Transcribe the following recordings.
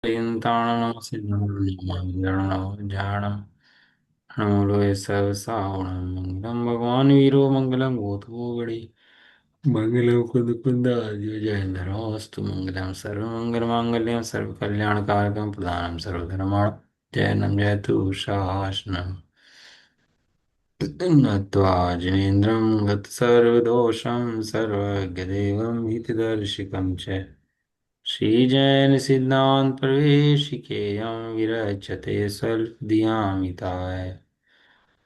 मंगलम भगवान वीरो मंगलम गोतो गणे मंगलम कुंद कुंदाद्यो जयेन्द्रोऽस्तु मंगलम सर्वमंगल मांगल्यम सर्व कल्याण कारकम प्रदानम सर्वधर्माण जयनम जयतु शासनम नत्वा जिनेन्द्रं गतसर्वदोषं सर्वज्ञदेवं हितदर्शिकं च श्रीजैन प्रवेशिकेयं विरचते स्वल्पधियामिताय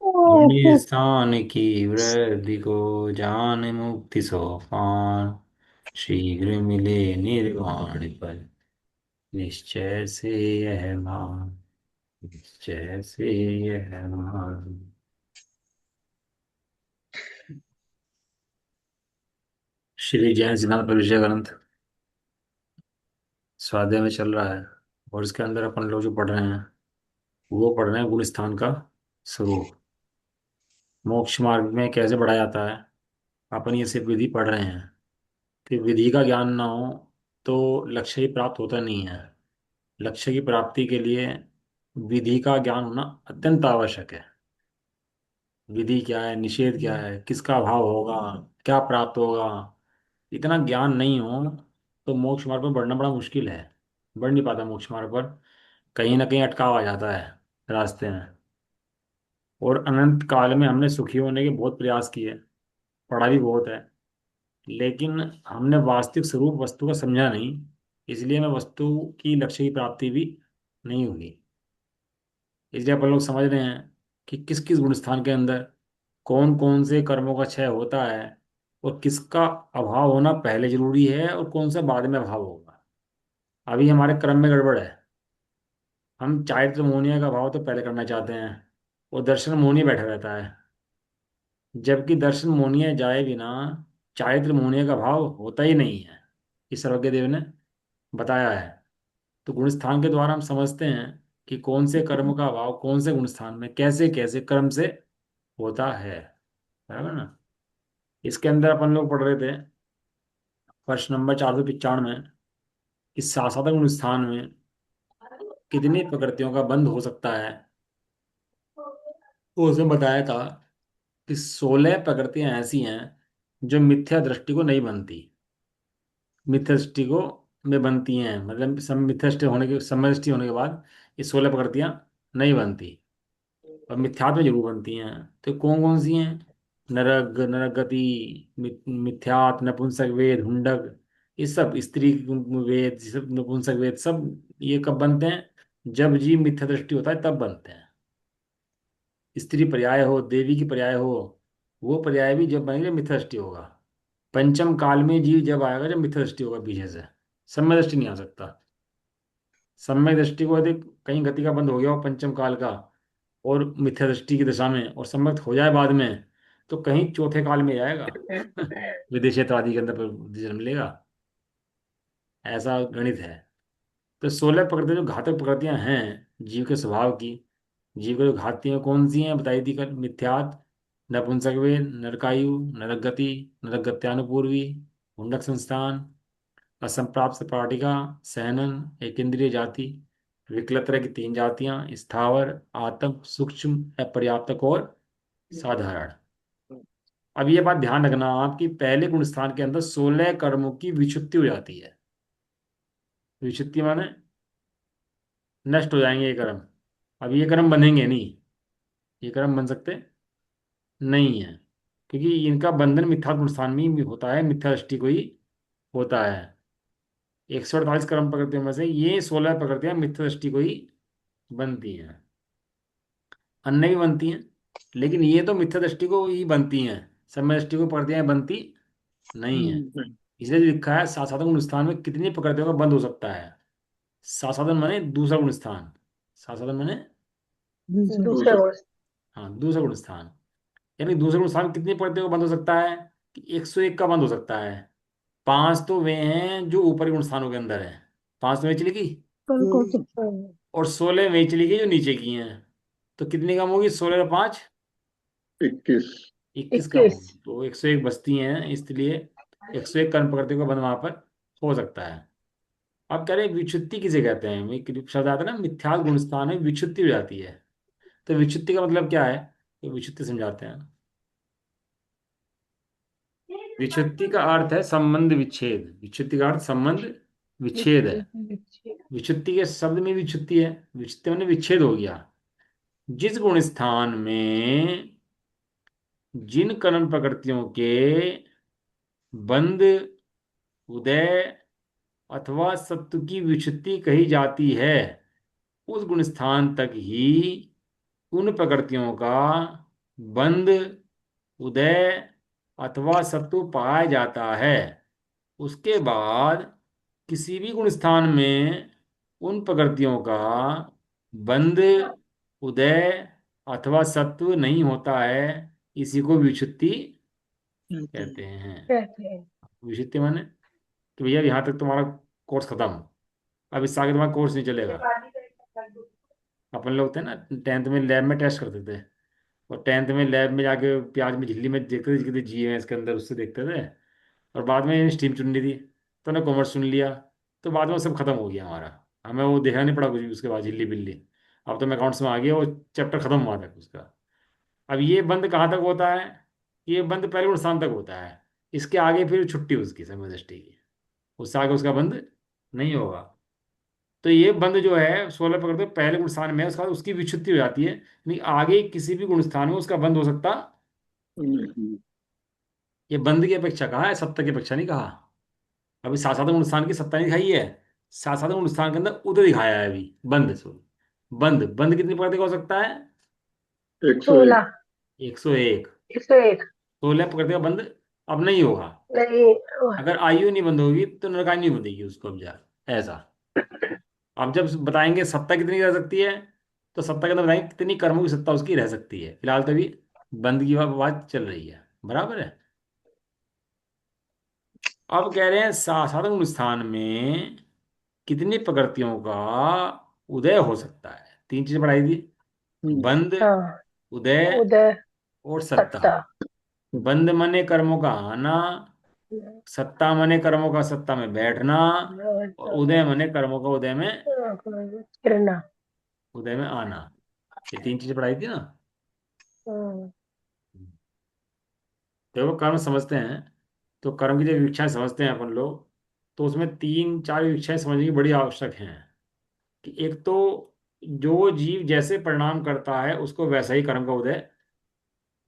पुण्य स्थान की वृद्धि को जान मुक्ति सोपान शीघ्र मिले निर्वाण पद निश्चय से यह मान निश्चय से यह मान। श्री जैन सिद्धांत परिचय ग्रंथ स्वाध्याय में चल रहा है और इसके अंदर अपन लोग जो पढ़ रहे हैं वो पढ़ रहे हैं गुण स्थान का स्वरूप। मोक्ष मार्ग में कैसे बढ़ा जाता है अपन ये सिर्फ विधि पढ़ रहे हैं कि विधि का ज्ञान ना हो तो लक्ष्य ही प्राप्त होता नहीं है। लक्ष्य की प्राप्ति के लिए विधि का ज्ञान होना अत्यंत आवश्यक है। विधि क्या है, निषेध क्या है, किसका अभाव होगा, क्या प्राप्त होगा, इतना ज्ञान नहीं हो तो मोक्ष मार्ग पर बढ़ना बड़ा मुश्किल है। बढ़ नहीं पाता मोक्ष मार्ग पर, कहीं ना कहीं अटकाव आ जाता है रास्ते में। और अनंत काल में हमने सुखी होने के बहुत प्रयास किए, पढ़ा भी बहुत है, लेकिन हमने वास्तविक स्वरूप वस्तु का समझा नहीं, इसलिए हमें वस्तु की लक्ष्य की प्राप्ति भी नहीं हुई। इसलिए अपन लोग समझ रहे हैं कि किस किस गुण स्थान के अंदर कौन कौन से कर्मों का क्षय होता है और किसका अभाव होना पहले जरूरी है और कौन सा बाद में अभाव होगा। अभी हमारे क्रम में गड़बड़ है। हम चारित्र मोहनिया का अभाव तो पहले करना चाहते हैं और दर्शन मोहनी बैठा रहता है, जबकि दर्शन मोहनिया जाए बिना चारित्र मोहनिया का भाव होता ही नहीं है। इस सर्वज्ञ देव ने बताया है। तो गुण स्थान के द्वारा हम समझते हैं कि कौन से कर्म का अभाव कौन से गुण स्थान में कैसे कैसे कर्म से होता है। बराबर ना। इसके अंदर अपन लोग पढ़ रहे थे प्रश्न नंबर 495 कि सासातक गुण स्थान में कितनी प्रकृतियों का बंध हो सकता है। तो उसमें बताया था कि 16 प्रकृतियां ऐसी हैं जो मिथ्या दृष्टि को नहीं बनती। मिथ्या दृष्टि को में बनती हैं, मतलब सम मिथ्या दृष्टि होने के समय दृष्टि होने के बाद ये 16 प्रकृतियां नहीं बनती और मिथ्यात्व में जरूर बनती हैं। तो कौन कौन सी हैं? नरक, नरगति, मिथ्यात्व, नपुंसक वेद, हुंडक, ये सब स्त्री वेद, ये सब नपुंसक वेद, सब ये कब बनते हैं? जब जीव मिथ्या दृष्टि होता है तब बनते हैं। स्त्री पर्याय हो, देवी की पर्याय हो, वो पर्याय भी जब बनेंगे मिथ्या दृष्टि होगा। पंचम काल में जीव जब आएगा जब मिथ्या दृष्टि होगा पीछे से, सम्यक दृष्टि नहीं आ सकता। सम्यक दृष्टि को यदि कहीं गति का बंद हो गया हो पंचम काल का और मिथ्या दृष्टि की दशा में और सम्यक हो जाए बाद में, तो कहीं चौथे काल में जाएगा विदेशत्वादी के अंदर जन्म लेगा। ऐसा गणित है। तो 16 प्रकृति जो घातक प्रकृतियां हैं जीव के स्वभाव की, जीव को जो घातती हैं कौन सी हैं बताई थी कल? मिथ्यात्, नपुंसकवेद, नरकायु, नरकगति, नरकगत्यानुपूर्वी, मुंडक संस्थान, असंप्राप्त पाटिका, सहनन, एक इंद्रिय जाति, विकलत्र की 3 जातियां, स्थावर, आत्म, सूक्ष्म, अपर्याप्तक और साधारण। अब ये बात ध्यान रखना आपकी पहले गुण स्थान के अंदर 16 कर्मों की विच्छुत्ति हो जाती है। विच्छुत्ति माने नष्ट हो जाएंगे ये कर्म। अब ये कर्म बनेंगे नहीं, ये कर्म बन सकते नहीं है, क्योंकि इनका बंधन मिथ्या गुण स्थान में ही होता है, मिथ्या दृष्टि को ही होता है। 148 कर्म प्रकृतियों में से ये 16 प्रकृतियां मिथ्या दृष्टि को ही बनती हैं। अन्य भी बनती हैं, लेकिन ये तो मिथ्या दृष्टि को ही बनती हैं, सम्यक दृष्टि को प्रकृतियां बनती नहीं है। इसलिए जो लिखा है सासातन गुण स्थान में कितनी प्रकृतियों का बंध हो सकता है। सासातन माने दूसरा गुण स्थान, सासातन माने दूसरा हाँ दूसरा गुण स्थान। यानी दूसरा गुण स्थान कितनी प्रकृतियों का बंध हो सकता है कि 101 का बंध हो सकता है। 5 तो वे हैं जो ऊपरी गुण स्थानों के अंदर है, 5 तो वे चली गई, कौन से और 16 वे चली गई जो नीचे की हैं। तो कितनी कम होगी? 16 और 5 21। 21 कम 21। होगी, तो 101 बचती हैं। इसलिए 101 कर्म प्रकृति का बंध वहां पर हो सकता है। अब कह रहे हैं विच्युति किसे कहते हैं, एक शब्द आता है ना, मिथ्यात्व गुण स्थान में विच्युति हो जाती है। तो विच्युति का मतलब क्या है, तो विच्युति समझाते हैं। विच्युति का अर्थ है संबंध विच्छेद। विच्युति का अर्थ संबंध विच्छेद है। विच्युति के शब्द में विच्युति है, विच्युति मैंने विच्छेद हो गया। जिस गुण स्थान में जिन कर्म प्रकृतियों के बंध, उदय अथवा सत्व की विच्युति कही जाती है, उस गुण स्थान तक ही उन प्रकृतियों का बंध, उदय अथवा सत्व पाया जाता है। उसके बाद किसी भी गुण स्थान में उन प्रकृतियों का बंध, उदय अथवा सत्व नहीं होता है, इसी को विच्युति कहते हैं। कहते हैं। विच्युति माने कि भैया यहाँ तक तुम्हारा कोर्स खत्म, अब इससे आगे तुम्हारा कोर्स नहीं चलेगा। अपन लोग थे ना 10th में लैब में टेस्ट करते थे, और 10th में लैब में जाके प्याज में झिल्ली में देखते थे कितने जी हैं इसके अंदर, उससे देखते थे। और बाद में स्ट्रीम चुननी थी, तो ने कॉमर्स चुन लिया, तो बाद में वो सब खत्म हो गया हमारा। हमें वो देखना नहीं पड़ा कुछ भी उसके बाद, झिल्ली बिल्ली। अब तो मैं अकाउंट्स में आ गया, वो चैप्टर खत्म हुआ था उसका। अब ये बंद कहाँ तक होता है, ये बंद पहले गुण स्थान तक होता है, इसके आगे फिर छुट्टी उसकी समय दृष्टि की, उससे आगे उसका बंद नहीं होगा। तो ये बंद जो है 16 पकड़ते पहले गुण स्थान में है, उसका उसकी विच्युति हो जाती है, यानी आगे किसी भी गुण स्थान में उसका बंद हो सकता। नहीं। ये बंद की अपेक्षा कहा है, सत्ता की अपेक्षा नहीं कहा। अभी सासारण गुण स्थान की सत्ता नहीं दिखाई है, सासारण गुण स्थान के अंदर उदय दिखाया है अभी, बंद सो बंद बंद कितनी प्रकार का हो सकता है, 101। 16। 101। 101। 16 प्रकृति का बंद अब नहीं होगा। नहीं। अगर आयु नहीं बंद होगी तो नरकाई नहीं बंधेगी उसको अब जा, ऐसा। अब जब बताएंगे सत्ता कितनी रह सकती है, तो सत्ता के अंदर बताएंगे कितनी कर्मों की सत्ता उसकी रह सकती है। फिलहाल तो अभी बंद की बात चल रही है, बराबर है। अब कह रहे हैं साधारण गुण स्थान में कितनी प्रकृतियों का उदय हो सकता है। तीन चीजें पढ़ाई थी, बंध, हाँ। उदय उदय। और सत्ता। सत्ता। बंध मने कर्मों का आना, सत्ता मने कर्मों का सत्ता में बैठना, और उदय मने कर्मों का किरणा। उदय में आना। ये तीन चीजें पढ़ाई थी ना। देखो कर्म समझते हैं, तो कर्म की जब इच्छाएं समझते हैं अपन लोग, तो उसमें तीन चार इच्छाएं समझने की बड़ी आवश्यक हैं। कि एक तो जो जीव जैसे परिणाम करता है उसको वैसा ही कर्म का उदय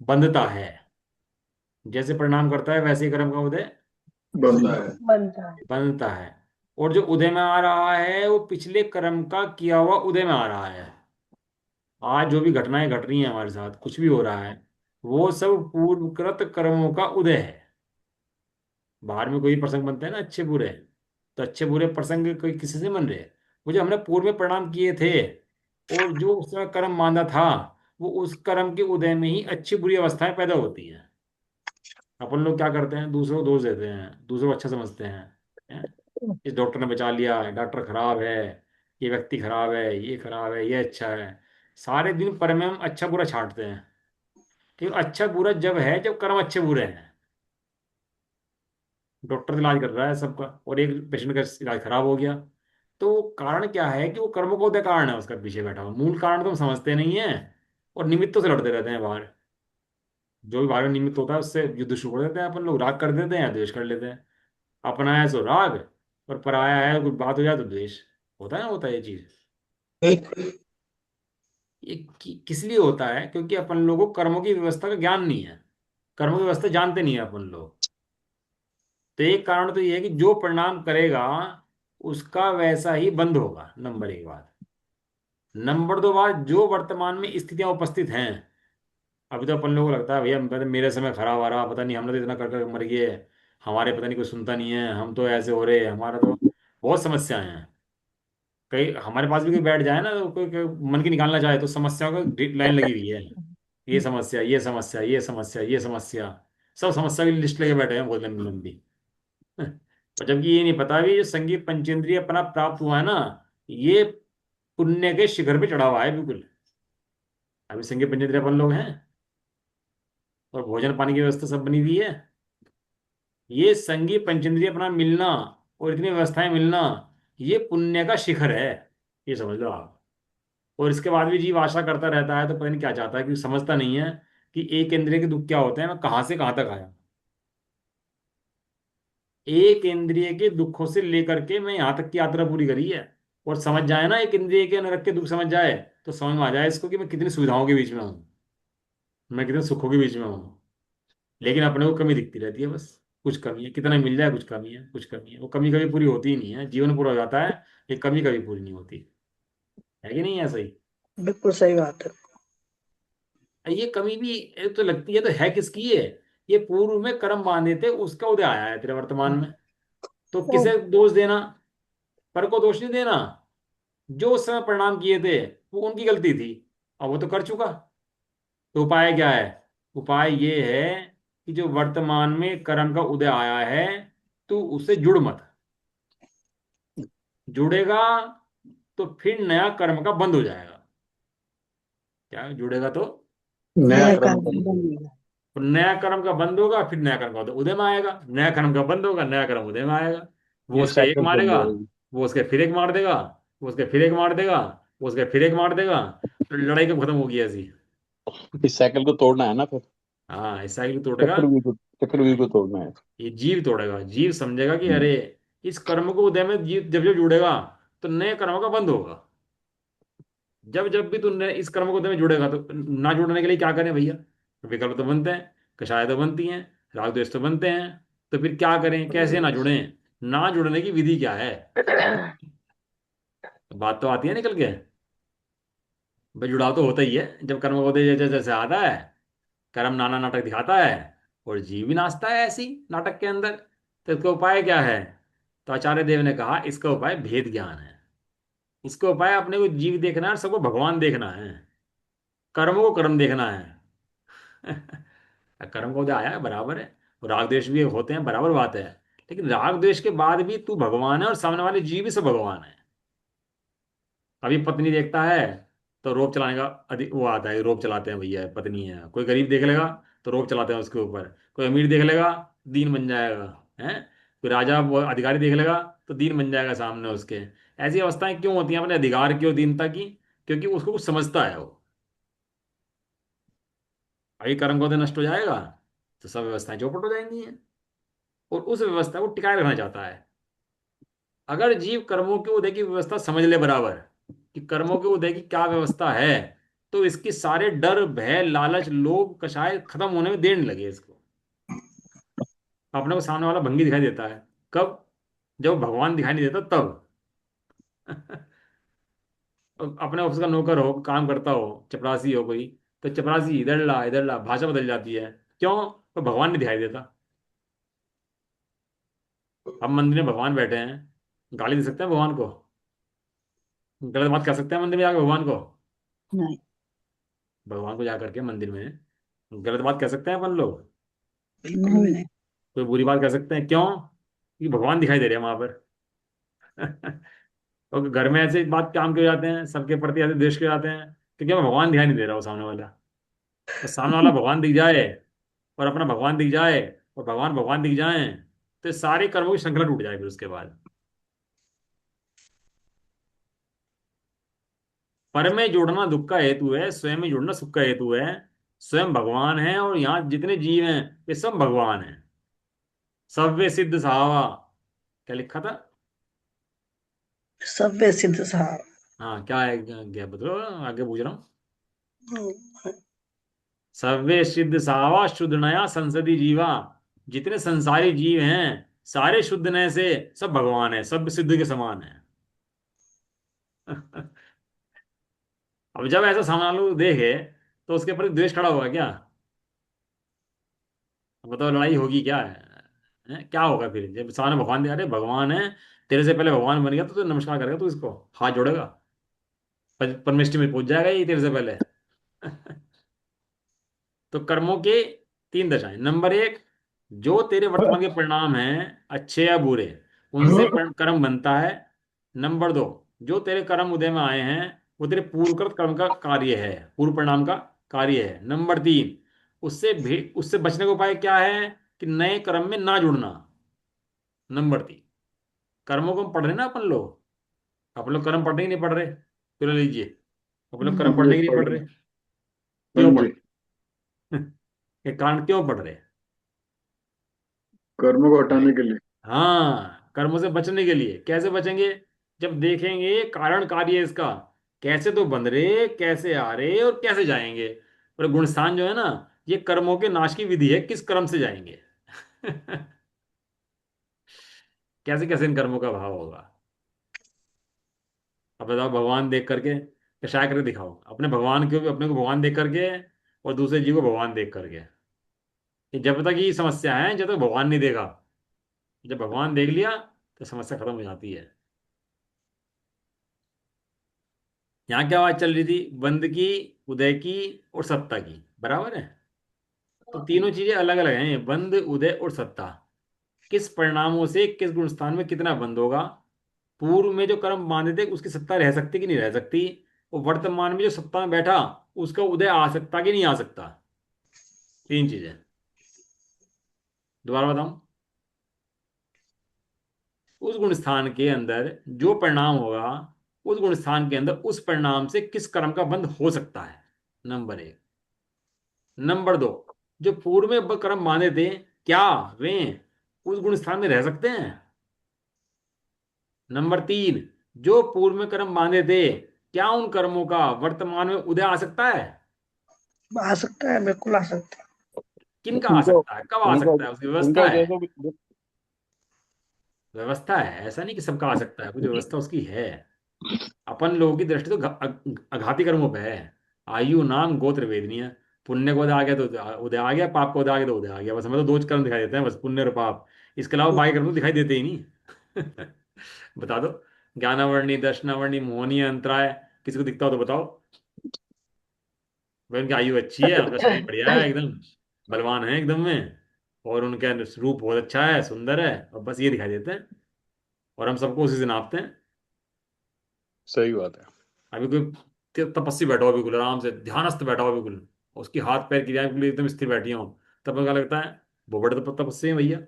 बंधता है, जैसे परिणाम करता है वैसे ही कर्म का उदय बनता है। बनता है। बंधता है। और जो उदय में आ रहा है वो पिछले कर्म का किया हुआ उदय में आ रहा है। आज जो भी घटनाएं घट रही हैं हमारे साथ, कुछ भी हो रहा है, वो सब पूर्वकृत कर्मों का उदय है। बाहर में कोई प्रसंग बनते हैं ना अच्छे बुरे, तो अच्छे बुरे प्रसंग कोई किसी से बन रहे हैं, वो जो हमने पूर्व में प्रणाम किए थे, और जो उस समय कर्म मांदा था, वो उस कर्म के उदय में ही अच्छी बुरी अवस्थाएं पैदा होती हैं। अपन लोग क्या करते हैं, दूसरों को दोष देते हैं, दूसरों को अच्छा समझते हैं? इस डॉक्टर ने बचा लिया, डॉक्टर खराब है, ये व्यक्ति खराब है, ये खराब है, ये अच्छा है। सारे दिन पर में हम अच्छा बुरा छांटते हैं। ठीक है, अच्छा बुरा जब है जब कर्म अच्छे बुरे हैं। डॉक्टर इलाज कर रहा है सबका, और एक पेशेंट का इलाज खराब हो गया, तो कारण क्या है कि वो कर्मों का उदय कारण है उसका पीछे बैठा हुआ, मूल कारण तो हम समझते नहीं है, और निमित्तों से लड़ते रहते हैं बाहर। जो भी बाहर में निमित्त होता है उससे युद्ध शुरू कर देते हैं अपन लोग, राग कर देते हैं, द्वेष कर लेते हैं। अपना है सो राग, और पराया है कुछ बात हो जाए तो द्वेष। होता है ना, होता है ये चीज। ये किस लिए होता है, क्योंकि अपन लोगों को कर्मों की व्यवस्था का ज्ञान नहीं है, कर्मों की व्यवस्था जानते नहीं है अपन लोग। तो एक कारण तो ये है कि जो परिणाम करेगा उसका वैसा ही बंद होगा, नंबर एक बात। नंबर दो बात, जो वर्तमान में स्थितियां उपस्थित हैं, अभी तो अपन लोगों को लगता है भैया मेरे समय खराब आ रहा, पता नहीं हमने तो इतना कर कर मर गए, हमारे पता नहीं कोई सुनता नहीं है, हम तो ऐसे हो रहे, हमारा तो बहुत समस्याएं हैं। कई हमारे पास भी कोई बैठ जाए ना, तो कोई मन की निकालना चाहे तो समस्याओं का लाइन लगी हुई है। ये समस्या, ये समस्या, ये समस्या, ये समस्या, सब समस्या की लिस्ट लेके बैठे हैं बहुत लंबी लंबी। और जबकि ये नहीं पता भी, जो संगीत पंचेंद्रिय अपना प्राप्त हुआ है ना, ये पुण्य के शिखर पे चढ़ा हुआ है बिल्कुल। अभी संगीत पंचेंद्रिय अपन लोग हैं, और भोजन पानी की व्यवस्था सब बनी हुई है। ये संगीत पंचेंद्रिय अपना मिलना, और इतनी व्यवस्थाएं मिलना, ये पुण्य का शिखर है, ये समझ लो आप। और इसके बाद भी जीव आशा करता रहता है, तो पता नहीं क्या चाहता है, क्योंकि समझता नहीं है कि एक इंद्रिय के दुख क्या होते हैं, मैं कहाँ से कहाँ तक आया। एक इंद्रिय के दुखों से लेकर के मैं यहाँ तक की यात्रा पूरी करी है। और समझ जाए ना, एक इंद्रिय के नरक के दुख समझ जाए, तो समझ में आ जाए इसको कि मैं कितनी सुविधाओं के बीच में हूँ, मैं कितने सुखों के बीच में हूँ। लेकिन अपने को कमी दिखती रहती है बस। कुछ कमी है, कितना मिल जाए, कुछ कमी है, कुछ कमी है। वो कमी कभी पूरी होती ही नहीं है, जीवन पूरा हो जाता है, ये कमी कभी पूरी नहीं होती। है कि नहीं, ऐसा ही? बिल्कुल सही बात है। ये कमी भी तो लगती है, तो है किसकी है? ये पूर्व में कर्म बांधे थे, उसका उदय आया है तेरे वर्तमान में। तो ओ, किसे दोष देना? पर को दोष नहीं देना। जो उस समय परिणाम किए थे, वो उनकी गलती थी, अब वो तो कर चुका। तो उपाय क्या है? उपाय ये है कि जो वर्तमान में कर्म का उदय आया है, तू उससे जुड़ मत। जुड़ेगा तो फिर नया कर्म का बंद हो जाएगा। क्या जुड़ेगा तो? नया नया क्रम काम बन गया। बनेगा। तो नया कर्म का बंद होगा, फिर नया कर्म का उदय में आएगा। नया कर्म का बंद होगा, नया कर्म उदय में आएगा। वो ये उसके एक साइकिल चल मारेगा, जाएगी। वो उसके फिर एक मार देगा, वो उसके फिर एक मार देगा, वो उसके फिर एक मार देगा। तो लड़ाई कब खत्म होगी ऐसी? इस साइकिल को तोड़ना है ना फिर। हाँ, इस साइकिल तोड़ेगा। चक्रव्यूह को तोड़ना है। ये जीव तोड़ेगा। जीव समझेगा कि अरे, इस कर्म को उदय में जीव जब जब जुड़ेगा, तो नए कर्म का बंद होगा। जब जब भी तू इस कर्म को उदय में जुड़ेगा, तो ना जुड़ने के लिए क्या करें भैया? विकल्प तो बनते हैं, कषाय तो बनती हैं, राग द्वेष तो बनते हैं। तो फिर क्या करें, कैसे ना जुड़ें? ना जुड़ने की विधि क्या है? बात तो आती है निकल के। भाई, जुड़ाव तो होता ही है जब कर्म को उदय जैसे जैसे आता है। कर्म नाना नाटक दिखाता है, और जीव भी नाचता है ऐसी नाटक के अंदर। तो इसका उपाय क्या है? तो आचार्य देव ने कहा, इसका उपाय भेद ज्ञान है। इसका उपाय अपने को जीव देखना है और सबको भगवान देखना है। कर्म को कर्म देखना है। कर्म को उदय आया है बराबर है, और राग द्वेष भी होते हैं, बराबर बात है। लेकिन राग द्वेष के बाद भी तू भगवान है, और सामने वाले जीव भी सब भगवान है। अभी पत्नी देखता है, तो रोब चलाने का अधिक वो आता है, रोब चलाते हैं भैया, पत्नी है। कोई गरीब देख लेगा, तो रोब चलाते हैं उसके ऊपर। कोई अमीर देख लेगा, दीन बन जाएगा। है, कोई राजा वो अधिकारी देख लेगा, तो दीन बन जाएगा सामने उसके। ऐसी अवस्थाएं क्यों होती हैं अपने अधिकार की और दीनता की? क्योंकि उसको कुछ समझता है वो। अभी कर्म को तो नष्ट हो जाएगा, तो सब व्यवस्थाएं चौपट हो जाएंगी हैं। और उस व्यवस्था को टिकाए रखना चाहता है। अगर जीव कर्मों के उदय की व्यवस्था समझ ले बराबर, कि कर्मों के उदय की क्या व्यवस्था है, तो इसके सारे डर भय लालच लोभ कषाय खत्म होने में देर नहीं लगे इसको। अपने को सामने वाला भंगी दिखाई देता है। कब? जब भगवान दिखाई नहीं देता तब। अपने ऑफिस का नौकर हो, काम करता हो, चपरासी हो कोई, तो चपरासी इधर ला भाषा बदल जाती है। क्यों? तो भगवान नहीं दिखाई देता। अब मंदिर में भगवान बैठे हैं, गाली दे सकते हैं भगवान को? गलत बात कर सकते हैं मंदिर में जाकर भगवान को? नहीं। भगवान को जाकर के मंदिर में गलत बात कह सकते हैं अपन लोग? बिल्कुल भी नहीं। कोई बुरी बात कह सकते हैं? क्यों? क्योंकि भगवान दिखाई दे रहे हैं वहां पर। और घर में ऐसे बात काम के हो जाते हैं, सबके प्रति ऐसे देश के हो जाते हैं, क्योंकि हमें भगवान दिखाई नहीं दे रहा हो सामने वाला। और सामने वाला भगवान दिख जाए, और अपना भगवान दिख जाए, और भगवान भगवान दिख जाए, तो सारे कर्मों की श्रृंखला टूट जाए फिर उसके बाद। पर में जुड़ना दुख का हेतु है, स्वयं में जुड़ना सुख का हेतु है। स्वयं भगवान है, और यहाँ जितने जीव हैं, वे सब भगवान हैं। सव्य सिद्ध सहावा। क्या लिखा था? सभ्य सिद्ध साहब। हाँ, क्या है, क्या बताओ, आगे पूछ रहा हूँ। हम्म, सव्य सिद्ध सावा शुद्ध नया संसदी जीवा। जितने संसारी जीव हैं, सारे शुद्ध नय से सब भगवान है, सब सिद्ध के समान है। अब जब ऐसा सामने वाले को देखे, तो उसके प्रति द्वेष खड़ा होगा क्या? बताओ, लड़ाई होगी क्या है? क्या होगा फिर जब सामने भगवान दे, अरे भगवान है, तेरे से पहले भगवान बन गया, तो तू नमस्कार करेगा, तू इसको हाथ जोड़ेगा? परमेष्टि में पहुंच जाएगा ये तेरे से पहले। तो कर्मों के तीन दशाएं। नंबर एक, जो तेरे वर्तमान के परिणाम हैं, अच्छे या बुरे, उनसे कर्म बनता है। नंबर दो, जो तेरे कर्म उदय में आए हैं, वो तेरे पूर्वकृत कर्म का कार्य है, पूर्व परिणाम का कार्य है। नंबर तीन, उससे बचने का उपाय क्या है? कि नए कर्म में ना जुड़ना। नंबर तीन, कर्मों को हम पढ़ रहे हैं ना अपन लोग, आप लोग कर्म पढ़ने ही नहीं पढ़ रहे, चलो लीजिए, आप लोग कर्म हम ये पढ़ने ही नहीं पढ़ पढ़ रहे। हाँ क्यों पढ़ जी। रहे? ये कारण क्यों पढ़ रहे? कर्म को हटाने के लिए। हाँ, कर्मों से बचने के लिए। कैसे बचेंगे? जब देखेंगे कारण कार्य इसका, कैसे तो बन रहे, कैसे आ रहे और कैसे जाएंगे। और गुणस्थान जो है ना, ये कर्मों के नाश की विधि है, किस कर्म से जाएंगे। कैसे कैसे इन कर्मों का भाव होगा। अब बताओ, भगवान देख करके कषाय करके दिखाओ अपने भगवान को, अपने को भगवान देख करके और दूसरे जीव को भगवान देख करके। ये जब तक ये समस्या है, जब तक भगवान नहीं देखा। जब भगवान देख लिया तो समस्या खत्म हो जाती है। यहाँ क्या बात चल रही थी? बंद की, उदय की और सत्ता की, बराबर है। तो तीनों चीजें अलग अलग हैं, बंद, उदय और सत्ता। किस परिणामों से किस गुण स्थान में कितना बंद होगा। पूर्व में जो कर्म बांधे थे उसकी सत्ता रह सकती कि नहीं रह सकती। और वर्तमान में जो सत्ता में बैठा, उसका उदय आ सकता कि नहीं आ सकता। तीन चीजें। दोबारा बताऊं? उस गुण स्थान के अंदर जो परिणाम होगा, उस गुण स्थान के अंदर उस परिणाम से किस कर्म का बंध हो सकता है, नंबर एक। नंबर दो, जो पूर्व में कर्म बांधे थे, क्या वे उस गुण स्थान में रह सकते हैं। नंबर तीन, जो पूर्व में कर्म बांधे थे, क्या उन कर्मों का वर्तमान में उदय आ सकता है। आ सकता है, बिल्कुल आ सकता है। किनका आ उनको सकता है, कब आ उनका सकता है, उसकी उनका व्यवस्था है। उदय तो व्यवस्था है, ऐसा नहीं कि सबका आ सकता है, कुछ व्यवस्था उसकी है। अपन लोगों की दृष्टि तो अघाती कर्मों पे है। आयु नाम गोत्र वेदनीय। पुण्य को उदय आ गया तो उदय आ गया, पाप को उदय आ गया तो उदय आ गया। बस हमें तो दो कर्म दिखाई देते हैं, बस पुण्य और पाप। इसके अलावा बाकी कर्म तो दिखाई देते ही नहीं। बता दो। ज्ञानावर्णी, दर्शनावर्णी, मोहनीय, अंतराय, किसी को दिखता हो तो बताओ। भाई उनकी आयु अच्छी है, उनका शरीर बढ़िया है एकदम, बलवान है एकदम में, और उनका रूप बहुत अच्छा है, सुंदर है, और बस ये दिखाई देते हैं। और हम सबको उसी से नापते हैं। सही बात है। अभी कोई तपस्वी बैठा हो बिल्कुल आराम से, ध्यानस्थ बैठा हो बिल्कुल, उसकी हाथ पैर क्रियाएं बिल्कुल एकदम स्थिर बैठी हो, तब क्या लगता है वो बड़े तपस्वी हैं भैया।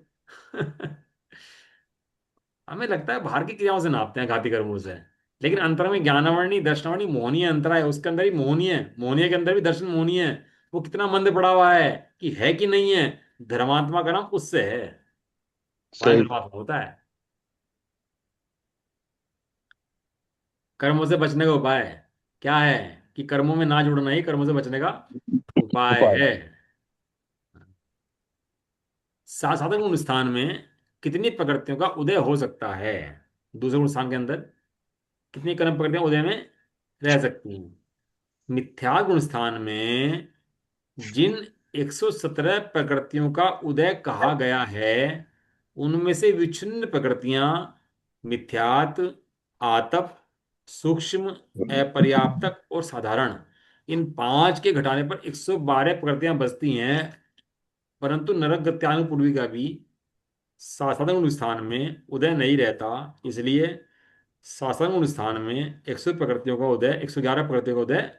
हमें लगता है बाहर की क्रियाओं से नापते हैं, घाती कर्मों से। लेकिन अंतर में ज्ञानावर्णी, दर्शनावर्णी, मोहनीय अंतर है, उसके अंदर ही मोहनीय है, मोहनीय के अंदर भी दर्शन मोहनीय है। वो कितना मंद पड़ा हुआ है कि नहीं है। धर्मात्मा का नाम उससे है, वहां सही। धर्मात्मा होता है। कर्मों से बचने का उपाय क्या है? कि कर्मों में ना जुड़ना ही कर्मों से बचने का उपाय उपाय। है। साधन गुण स्थान में कितनी प्रकृतियों का उदय हो सकता है। दूसरे गुण स्थान के अंदर कितनी कर्म प्रकृतियां उदय में रह सकती हैं। मिथ्या गुण स्थान में जिन 117 प्रकृतियों का उदय कहा गया है, उनमें से विच्छिन्न प्रकृतियां मिथ्यात, आतप, सूक्ष्म, अपर्याप्तक और साधारण, इन पांच के घटाने पर 112 प्रकृतियां बचती हैं। परंतु नरक गत्यानुपूर्वी का भी साधन गुण स्थान में उदय नहीं रहता। इसलिए साधन गुण स्थान में 100 प्रकृतियों का उदय, 111 प्रकृतियों का उदय।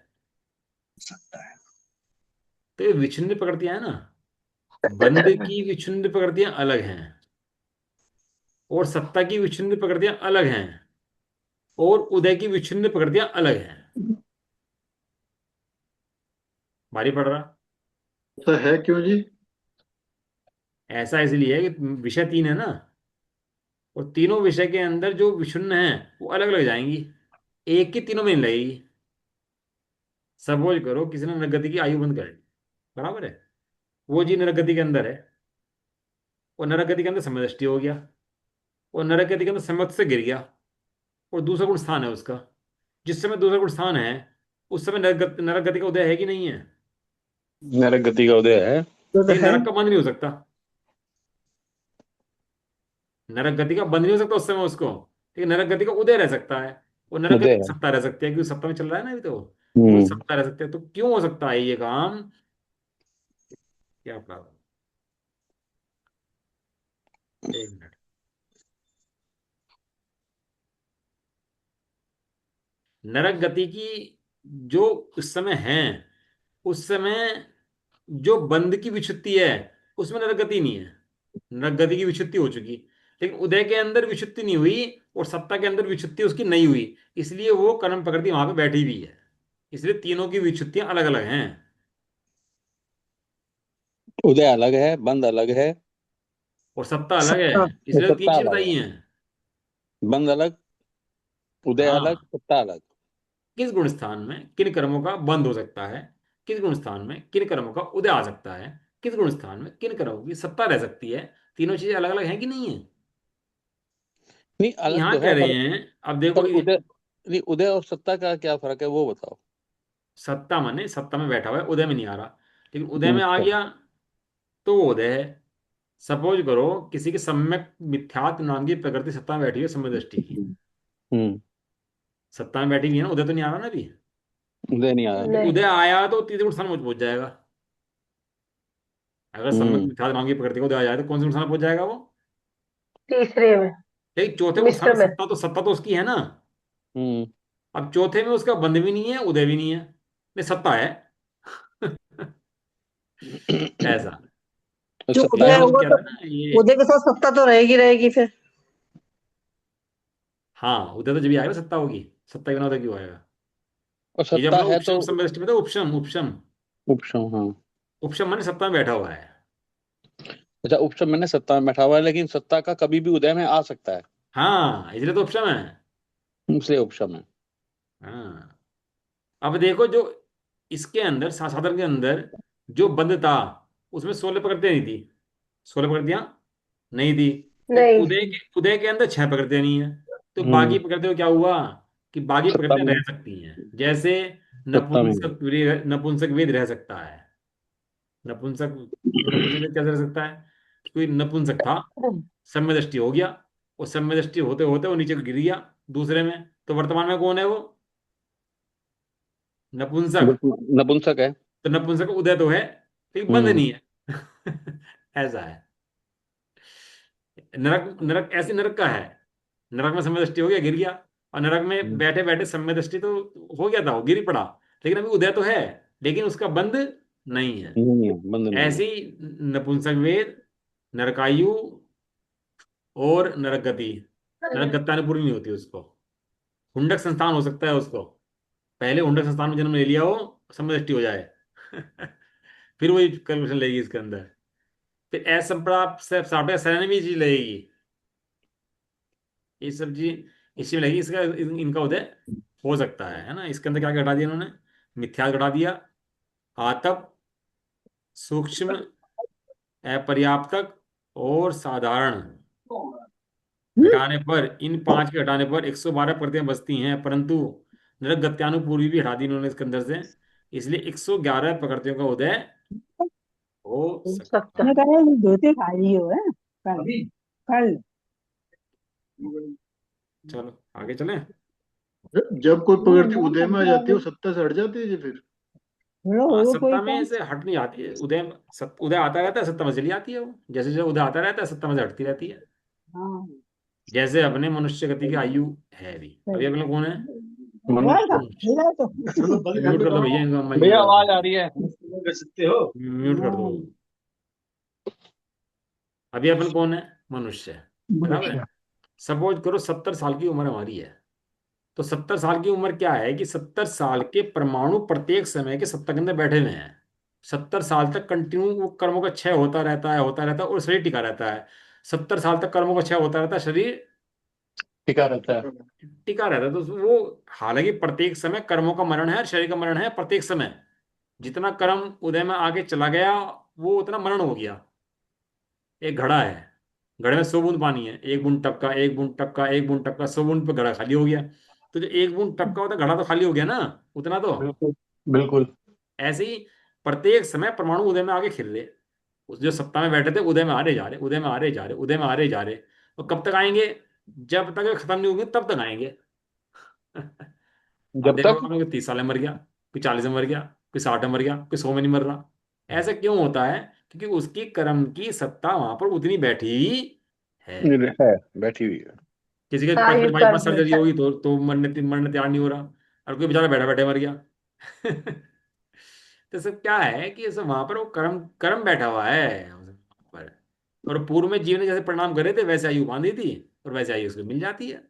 सकता है। तो ये विच्छिन्न प्रकृतियां है ना, बंध की विच्छिन्न प्रकृतियां अलग हैं, और सत्ता की विच्छिन्न प्रकृतियां अलग हैं, और उदय की विच्छिन्न प्रकृतियां अलग हैं। भारी पड़ रहा? ऐसा है क्यों जी? ऐसा इसलिए है कि विषय तीन है ना, और तीनों विषय के अंदर जो विच्छिन्न हैं वो अलग अलग जाएंगी, एक की तीनों में नहीं लगेगी। सपोज करो किसी ने नरगति की आयु बंद कर दी, बराबर है, वो जी नरगति के अंदर है, और नरगति के अंदर समय दृष्टि हो गया, और नरगति के अंदर सम्यक से गिर गया, और दूसरा गुण स्थान है उसका। जिस समय दूसरा गुण स्थान है, उस समय नरक गति का उदय है कि नहीं है। नरक गति का उदय है। तो लेकिन है। नरक का बंध नहीं हो सकता। नरक गति का बंध नहीं हो सकता उस समय उसको, लेकिन नरक गति का उदय रह सकता है। और नरक उदय गति की है। सत्ता रह सकती है, क्योंकि सत्ता में चल रहा है ना अभी तो। वो हम्म। सत्ता रह सकते हैं, तो क्यों हो सकता है ये काम? क्या पता। एक मिनट। नरक गति की जो उस समय है, उस समय जो बंध की विच्छुत्ति है, उसमें नरक गति नहीं है। नरक गति की विच्छुत्ति हो चुकी, लेकिन उदय के अंदर विच्छुत्ति नहीं हुई। और सत्ता के अंदर विच्छुत्ति उसकी नहीं हुई, इसलिए वो कर्म प्रकृति वहां पे बैठी हुई है। इसलिए तीनों की विच्छुत्तियां अलग अलग हैं। उदय अलग है, बंद अलग है, और सत्ता अलग है, सत्ता। और इसलिए तो तीन सत्ता चीज अलग बताई है। हैं। बंद अलग, उदय अलग, हाँ, सत्ता अलग। किस गुण स्थान में किन कर्मों का बंद हो सकता है, किस गुण स्थान में किन कर्मों का उदय आ सकता है, किस गुण स्थान में किन कर्मों की सत्ता रह सकती है। तीनों चीजें अलग अलग हैं कि नहीं है। नहीं, अलग यहाँ तो कह है, रहे हैं, अब देखो पर उदय, नहीं, उदय और सत्ता का क्या फर्क है वो बताओ। सत्ता माने सत्ता में बैठा हुआ है, उदय में नहीं आ रहा, लेकिन उदय में आ अच्छा। गया तो वो उदय है। सपोज करो किसी की सम्यक मिथ्यात्व नाम की प्रकृति सत्ता में बैठी है, समय दृष्टि की हम्म। सत्ता में बैठी हुई है ना, उदय तो नहीं आ रहा ना अभी। उदय नहीं आया तो अभी। नहीं, उदय आया तो तीसरे गुण स्थान में पहुंच जाएगा। अगर सम्यक हम्म। मिथ्यात्व नाम की प्रकृति को उदय आ जाए तो कौन से गुण स्थान में पहुंच जाएगा वो। तीसरे में, लेकिन चौथे गुण स्थान मिश्र में में। सत्ता तो उसकी है ना। हम्म। अब चौथे में उसका बंध भी नहीं है, उदय भी नहीं है, नहीं सत्ता है। ऐसा। तो जो सत्ता उदय ये है। है वो वो क्या तो, था ना ये। उदय के साथ सत्ता तो रहेगी रहेगी फिर। हाँ, उदय तो जब भी आएगा ना सत्ता होगी, सत्ता के बिना उदय क्यों आएगा। और ये जो सत्ता अपना है तो उपशम समदृष्टि में था, उपशम उपशम। उपशम, हाँ। उपशम माने सत्ता में बैठा हुआ है। अच्छा, उपशम मैंने सत्ता में बैठा हुआ है, लेकिन सत्ता का कभी भी उदय में आ सकता है, हाँ, इसलिए तो उपशम है। इसलिए उपशम है। हाँ। अब देखो जो इसके अंदर साधन के अंदर जो बंध था, उसमें 16 प्रकृतियां नहीं थी, 16 प्रकृतियां नहीं थी। लेकिन नहीं। उदय के अंदर 6 प्रकृतियां नहीं है। तो बाकी हम्म। प्रकृतियों क्या हुआ कि बाकी सत्ता प्रकृतियां में, रह सकती हैं, जैसे सत्ता में। नपुंसक वेद रह सकता है। नपुंसक नपुंसक वेद कैसे रह सकता है कि कोई नपुंसक था, सम्य दृष्टि हो गया, और सम्य दृष्टि होते होते वो नीचे गिर गया दूसरे में, तो वर्तमान में कौन है वो, नपुंसक। बिल्कुल नपुंसक है। तो नपुंसक उदय तो है लेकिन बंद हम्म। नहीं है। ऐसा है। नरक नरक ऐसे नरक का है, नरक में सम्य दृष्टि हो गया गिर गया, और नरक में बैठे बैठे सम्य दृष्टि तो हो गया था, वो गिर ही पड़ा, लेकिन अभी उदय तो है, लेकिन उसका बंध नहीं है। नहीं है, बंद नहीं है। ऐसे ही नपुंसक वेद, नरकायु और नरक गति, नरक गत्यानुपूर्व नहीं होती उसको। हुंडक संस्थान हो सकता है उसको, पहले हुंडक संस्थान में जन्म ले लिया हो, सम्य दृष्टि हो जाए। फिर वही कैलकुलेशन लेगी इसके अंदर। फिर असंपदा से सापेक्ष सरन भी चीज लगेगी, ये सब चीज इसी में लगेगी, इसका इनका उदय हो सकता है ना। इसके अंदर क्या क्या घटा दिया इन्होंने, मिथ्या घटा दिया, आतप, सूक्ष्म, अपर्याप्तक और साधारण। घटाने पर इन पांच के घटाने पर 112 प्रतियां बचती हैं, परंतु नरक गत्यानुपूर्वी भी हटा दी इन्होंने इसके अंदर से, इसलिए 111 प्रकृतियों का उदय हो हो सकता सकता है। है। मैं कह रहा हूँ धोती खा रही हो है कल कल। चलो आगे चलें। जब कोई हाँ प्रवृत्ति मैं उदय में आ सब्जी आ जाती है गई। वो सत्ता से हट जाती है जी फिर। बोलो हाँ, हो कोई सत्ता में काम। से हट नहीं आती है, उदय आता रहता है, सत्ता में चली आती है वो, जैसे जैसे उदय आता रहता है सत्ता में से हटती रहती है। हाँ जैसे अपने मनुष्य गति की आयु है अभी। अभी सही। अगला कौन है, हुआ था मनुष्य। मिला तो। चलो बंद कर म्यूट दो कर दो काम। भैया इनको, अम्मा जी भैया को। आवाज आ रही है, कर सकते हो। म्यूट कर दो। हाँ अभी अपन कौन है, मनुष्य। बराबर है। मनुष्य। सपोज करो 70 साल की उम्र हमारी है, तो 70 साल की उम्र क्या है कि 70 साल के परमाणु प्रत्येक समय के सत्ता के अंदर बैठे हुए हैं। 70 साल तक कंटिन्यू वो कर्मों का क्षय होता रहता है और शरीर टिका रहता है। 70 साल तक कर्मों का क्षय होता रहता है, शरीर टिका रहता है। टिका रहता है। तो वो हालांकि प्रत्येक समय कर्मों का मरण है, शरीर का मरण है प्रत्येक समय। जितना कर्म उदय में आगे चला गया वो उतना मरण हो गया। एक घड़ा है, घड़े में 100 बूंद पानी है, एक बूंद टपका, एक बूंद टपका, एक बूंद टपका, 100 बूंद पे घड़ा खाली हो गया। तो जो एक बूंद टपका होता है घड़ा तो खाली हो गया ना, उतना तो। बिल्कुल। बिल्कुल। ऐसे ही प्रत्येक समय परमाणु उदय में आगे खिल रहे, उस जो सत्ता में बैठे थे उदय में आ रहे जा रहे, उदय में आ रहे जा रहे, उदय में आ रहे जा रहे। और कब तक आएंगे, जब तक ये खत्म नहीं होंगे तब तक आएंगे। अब जब देखो तक। आपने कोई 30 साल में मर गया, कोई 40 में मर गया, कोई 60 में मर गया, कोई 100 में नहीं मर रहा। ऐसा क्यों होता है, क्योंकि उसकी कर्म की सत्ता वहां पर उतनी बैठी है। है, बैठी हुई है। किसी के आयु पेट कर बाईपास सर्जरी देता है। होगी तो मरने तैयार नहीं हो रहा, और कोई बेचारा बैठा बैठे मर गया। तो सब क्या है कि सब वहां पर वो कर्म कर्म बैठा हुआ है वहां पर। और पूर्व में जीवन ने जैसे परिणाम करे थे वैसे आयु बांधी थी, और वैसे आयु उसको मिल जाती है।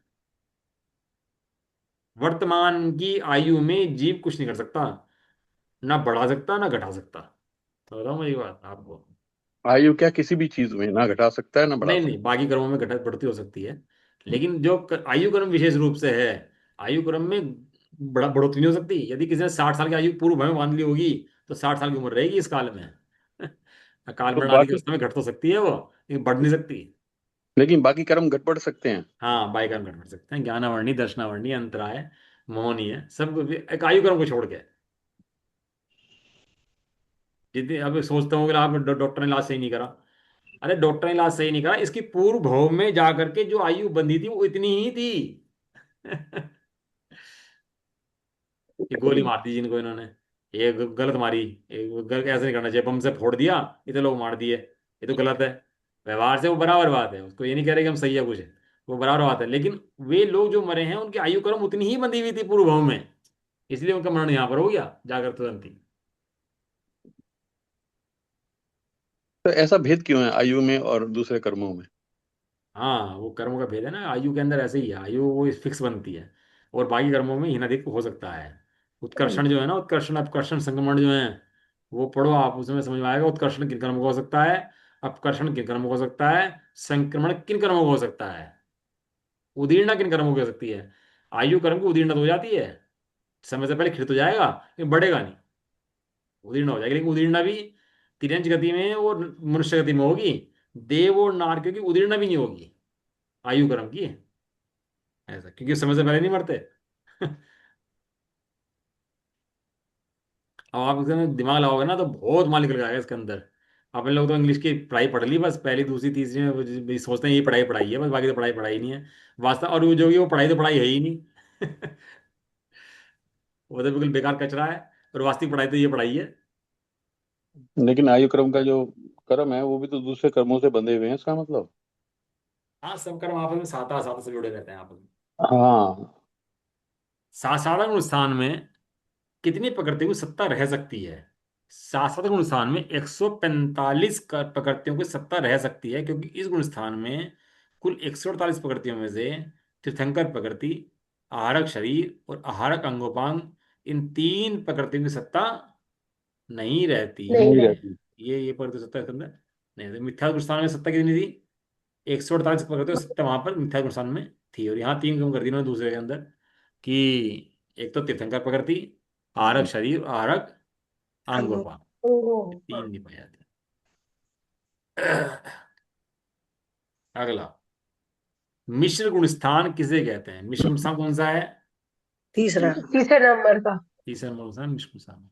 वर्तमान की आयु में जीव कुछ नहीं कर सकता, ना बढ़ा सकता ना घटा सकता। तो बताओ मेरी बात आपको। आयु क्या किसी भी चीज में ना घटा सकता है ना बढ़ा नहीं नहीं, सकता। बाकी कर्मों में घटा बढ़ती हो सकती है, लेकिन जो आयु कर्म विशेष रूप से है, आयु कर्म में बढ़ोतरी नहीं हो सकती। यदि किसी ने 60 साल की आयु पूर्व में बांध ली होगी, तो 60 साल की उम्र रहेगी इस काल में। काल तो मरण आदि के बाकी, अवस्था में घट तो सकती है वो, लेकिन बढ़ नहीं सकती। लेकिन बाकी कर्म घट बढ़ सकते हैं। हाँ, बाई कर्म घट बढ़ सकते हैं, ज्ञानावर्णी दर्शनावर्णी अंतराय मोहनीय सब एक आयु कर्म को छोड़ के। जितनी अब सोचते हो कि आप डॉक्टर ने इलाज सही नहीं करा, अरे डॉक्टर ने इलाज सही नहीं करा, इसकी पूर्व भव में जा करके जो आयु बंधी थी वो इतनी ही थी। ये गोली मार दी जिनको इन्होंने, ये गलत मारी, ये गलत ऐसे नहीं करना चाहिए, बम से फोड़ दिया, इतने लोग मार दिए, ये तो गलत है। व्यवहार से वो बराबर बात है, उसको ये नहीं कह रहे कि हम सही है कुछ, वो बराबर बात है, लेकिन वे लोग जो मरे हैं उनकी आयु क्रम उतनी ही बंधी हुई थी पूर्व भव में, इसलिए उनका मरण यहाँ पर हो गया जाकर तुरंत ही। तो ऐसा भेद क्यों है आयु में और दूसरे कर्मों में? हाँ, वो कर्मों का भेद है ना, आयु के अंदर ऐसे ही है, आयु वो फिक्स बनती है, और बाकी कर्मों में हीनाधिक हो सकता है। उत्कर्षण जो है ना, उत्कर्षण अपकर्षण संक्रमण जो है, वो पढ़ो आप, उसमें समझ में आएगा उत्कर्षण किन कर्मों का हो सकता है, अपकर्षण किन कर्मों का हो सकता है, संक्रमण किन कर्मों का हो सकता है, उदीर्णा किन कर्मों की हो सकती है। आयु कर्म की उदीर्णा तो हो जाती है, समय से पहले खिल तो जाएगा लेकिन बढ़ेगा नहीं, उदीर्णा हो जाएगी, लेकिन उदीर्णा भी तिरंज गति में और मनुष्य गति में होगी। देव और नारकियों की उदीर्णा भी नहीं होगी आयु कर्म की, ऐसा, क्योंकि समय से पहले नहीं मरते। अब आप इसमें दिमाग लगाओगे ना तो बहुत माल निकल जाएगा इसके अंदर। अपने लोग तो इंग्लिश की पढ़ाई पढ़ ली बस, पहली दूसरी तीसरी में भी सोचते हैं ये पढ़ाई पढ़ाई है बस, बाकी तो पढ़ाई पढ़ाई नहीं है वास्तव, और वो जो भी वो पढ़ाई तो पढ़ाई है ही नहीं। वो तो बिल्कुल बेकार कचरा है, और वास्तविक पढ़ाई तो ये पढ़ाई है। लेकिन आयु कर्म का जो कर्म है वो भी तो दूसरे कर्मों से बंधे हुए हैं, इसका मतलब। हाँ, सब कर्म आपस में साता साता से जुड़े रहते हैं आपस में। हाँ। साधारण स्थान में कितनी प्रकृतियों की सत्ता रह सकती है? साधारण गुण स्थान में 145 प्रकृतियों की सत्ता रह सकती है, क्योंकि इस गुण स्थान में कुल 148 प्रकृतियों में से तीर्थंकर प्रकृति, आहारक शरीर और आहारक अंगोपांग, इन तीन प्रकृतियों की सत्ता नहीं रहती। नहीं नहीं रहे। रहती। ये प्रकृति सत्ता इसके अंदर नहीं, तो मिथ्या गुण स्थान में सत्ता कितनी थी? 148 प्रकृतियों की सत्ता वहां पर मिथ्या गुण स्थान में थी, और यहाँ तीन कम कर दी उन्होंने दूसरे के अंदर, कि एक तो तीर्थंकर प्रकृति, आहारक शरीर, आहारक अंग। अंगोपा, ओहो। तीन नहीं पाए जाते। अगला, मिश्र गुण स्थान किसे कहते हैं? मिश्र गुण स्थान कौन सा है? तीसरा, तीसरे नंबर का। तीसरा गुण स्थान मिश्र गुण स्थान।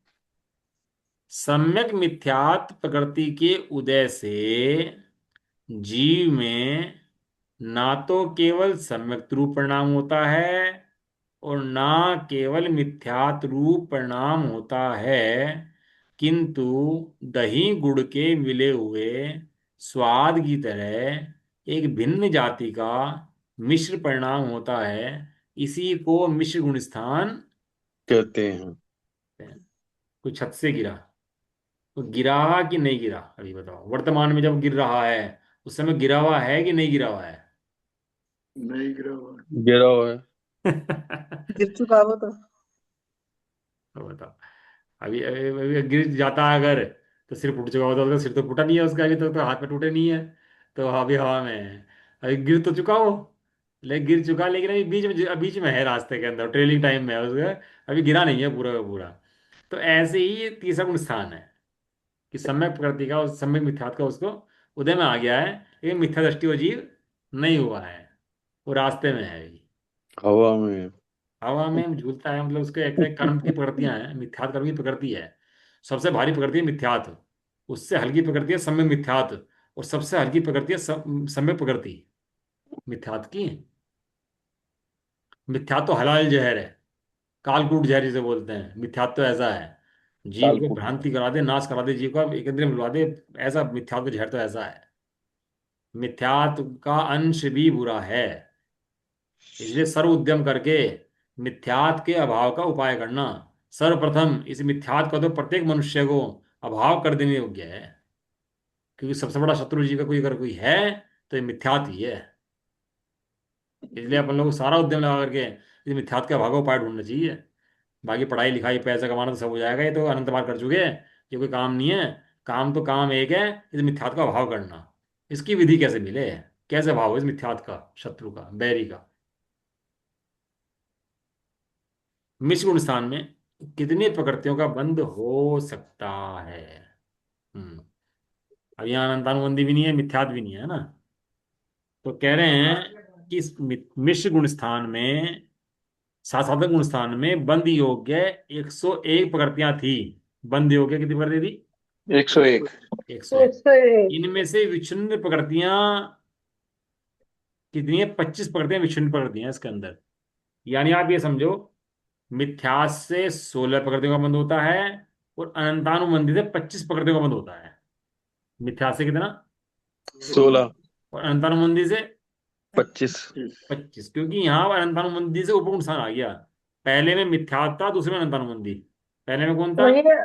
सम्यक मिथ्यात्व प्रकृति के उदय से जीव में ना तो केवल सम्यक रूप परिणाम होता है, और ना केवल मिथ्यात्व रूप परिणाम होता है, किंतु दही गुड़ के मिले हुए स्वाद की तरह एक भिन्न जाति का मिश्र परिणाम होता है। इसी को मिश्र गुण स्थान कहते हैं। कहते हैं। कोई छत से गिरा, तो गिरा कि नहीं गिरा अभी बताओ, वर्तमान में जब गिर रहा है उस समय गिरा हुआ है कि नहीं गिरा हुआ है? गिरा हुआ है। गिर चुका वो तो। तो बताओ, अभी अभी अभी गिर जाता है अगर, तो सिर फूट चुका होता है, उसका सिर तो फूटा नहीं है उसका अभी तो हाथ में टूटे नहीं है, तो अभी हवा में है। अभी गिर तो चुका हो, लेकिन गिर चुका, लेकिन अभी बीच में है, रास्ते के अंदर ट्रेलिंग टाइम में है उसका, अभी गिरा नहीं है पूरा का पूरा। तो ऐसे ही ये तीसरा गुण स्थान है, कि सम्यक प्रकृति का उस सम्यक मिथ्यात्व का उसको उदय में आ गया है, लेकिन मिथ्या दृष्टि वो जीव नहीं हुआ है, वो रास्ते में है अभी, हवा में। हवा में झूलता है, मतलब उसके एक एक कर्म की प्रकृतियां हैं, मिथ्यात्व कर्म की प्रकृति है। सबसे भारी प्रकृति है मिथ्यात्व, उससे हल्की प्रकृति है सम्यक मिथ्यात्व, और सबसे हल्की प्रकृति है सम्यक प्रकृति मिथ्यात्व की। मिथ्यात्व हलाल जहर है, कालकूट जहर जिसे बोलते हैं, मिथ्यात्व ऐसा है, जीव को कालकूट। भ्रांति करा दे, नाश करा दे, जीव का एक इंद्रिय मिलवा दे, ऐसा मिथ्यात्व जहर तो ऐसा है। मिथ्यात्व का अंश भी बुरा है, इसलिए सर्व उद्यम करके मिथ्यात्व के अभाव का उपाय करना, सर्वप्रथम इस मिथ्यात्व का तो प्रत्येक मनुष्य को अभाव कर देने योग्य है, क्योंकि सबसे बड़ा शत्रु जी का कोई अगर कोई है तो ये मिथ्यात्व ही है। इसलिए अपन लोग सारा उद्यम लगा करके इस मिथ्यात्व का भागो उपाय ढूंढना चाहिए। बाकी पढ़ाई लिखाई पैसा कमाना तो सब हो जाएगा, ये तो अनंत बार कर चुके हैं, ये कोई काम नहीं है। काम तो काम एक है, इस मिथ्यात्व का भाव करना। इसकी विधि कैसे मिले, कैसे भाव हो इस मिथ्यात्व का, शत्रु का, बैरी का। मिश्र गुण स्थान में कितनी प्रकृतियों का बंध हो सकता है? हम्म। अब यहाँ अनंतानुबंधी भी नहीं है, मिथ्यात्व भी नहीं है ना। तो कह रहे हैं कि इस मिश्र गुण स्थान में, सासाधक गुण स्थान में बंद योग्य 101 प्रकृतियां थी। बंद योग्य कितनी प्रकृति थी? 101। 101। 101। इनमें से विच्छिन्न प्रकृतियां कितनी है? 25 प्रकृतियां विच्छिन्न प्रकृतियां हैं इसके अंदर। यानी आप ये समझो, मिथ्यास से 16 प्रकृतियों का बंध होता है, और अनंतानुबंधी से 25 प्रकृतियों का बंध होता है। मिथ्यास से कितना? 16। और अनंतानुबंधी से 25। 25, क्योंकि यहाँ पर अनंतानुबंधी से उपगुण स्थान आ गया। पहले में मिथ्यात्व था, दूसरे में अनंतानुबंधी। पहले में कौन था? वही ना।